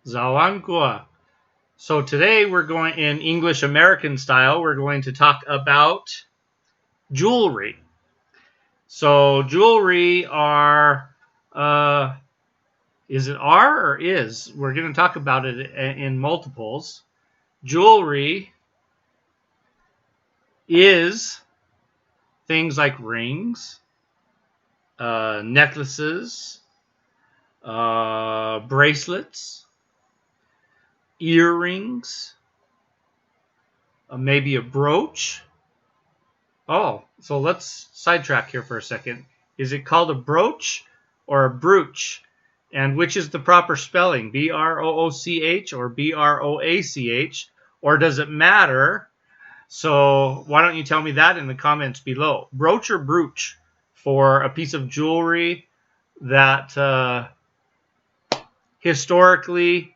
Zawankua. So today we're going in English American style. We're going to talk about jewelry. So jewelry are, is it are or is? We're going to talk about it in multiples. Jewelry is things like rings, necklaces, bracelets, earrings, maybe a brooch. Oh, so let's sidetrack here for a second. Is it called a brooch or a brooch? And which is the proper spelling? B-R-O-O-C-H or B-R-O-A-C-H? Or does it matter? So why don't you tell me that in the comments below? Brooch or brooch for a piece of jewelry that historically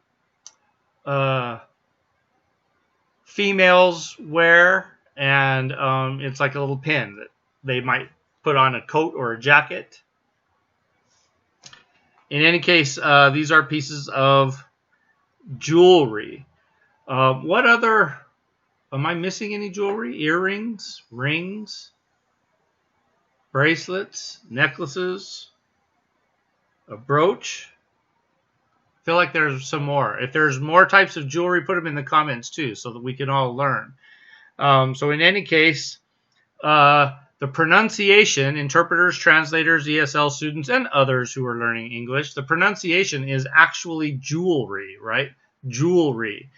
females wear, and it's like a little pin that they might put on a coat or a jacket. In any case, these are pieces of jewelry. What other, am I missing any jewelry? Earrings, rings, bracelets, necklaces, a brooch. I feel like there's some more. If there's more types of jewelry, put them in the comments too so that we can all learn. So in any case, the pronunciation, interpreters, translators, ESL students, and others who are learning English, the pronunciation is actually jewelry, right? Jewelry.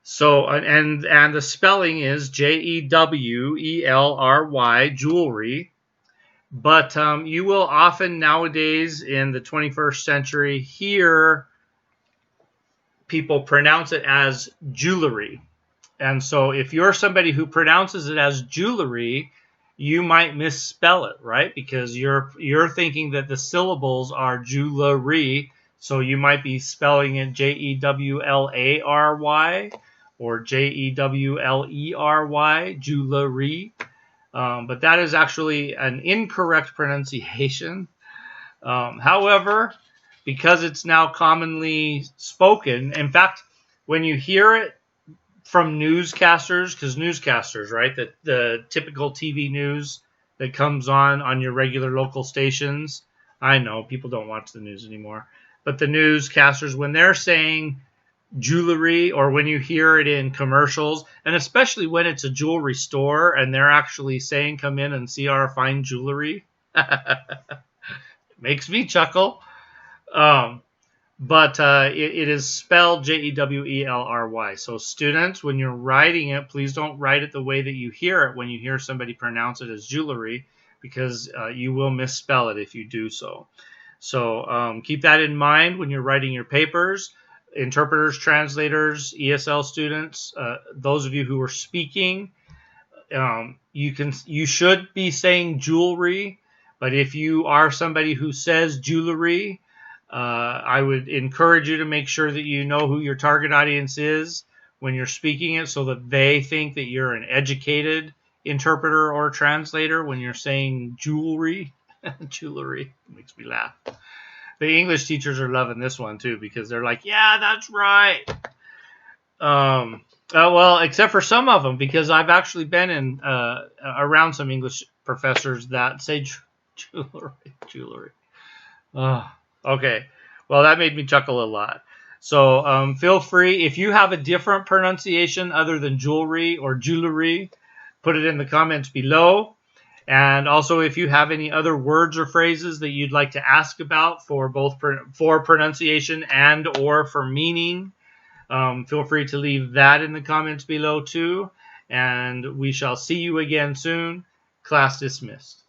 So, and the spelling is J-E-W-E-L-R-Y, jewelry. But you will often nowadays in the 21st century hear people pronounce it as jewelry. And so if you're somebody who pronounces it as jewelry, you might misspell it, right? Because you're thinking that the syllables are jewelry, so you might be spelling it J-E-W-L-A-R-Y or J-E-W-L-E-R-Y, jewelry. But that is actually an incorrect pronunciation. However, because it's now commonly spoken, in fact, when you hear it from newscasters, because newscasters, right, the typical TV news that comes on your regular local stations, I know people don't watch the news anymore, but the newscasters, when they're saying jewelry, or when you hear it in commercials, and especially when it's a jewelry store and they're actually saying, come in and see our fine jewelry, it makes me chuckle. But it is spelled J-E-W-E-L-R-Y. So students, when you're writing it, please don't write it the way that you hear it when you hear somebody pronounce it as jewelry, because you will misspell it if you do so. So keep that in mind when you're writing your papers. Interpreters, translators, ESL students, those of you who are speaking, you should be saying jewelry, but if you are somebody who says jewelry, I would encourage you to make sure that you know who your target audience is when you're speaking it, so that they think that you're an educated interpreter or translator when you're saying jewelry. Jewelry makes me laugh. The English teachers are loving this one too, because they're like, yeah, that's right. Well, except for some of them, because I've actually been in around some English professors that say jewelry. Okay, well, that made me chuckle a lot. So feel free, if you have a different pronunciation other than jewelry or jewelry, put it in the comments below. And also, if you have any other words or phrases that you'd like to ask about for both for pronunciation and or for meaning, feel free to leave that in the comments below too. And we shall see you again soon. Class dismissed.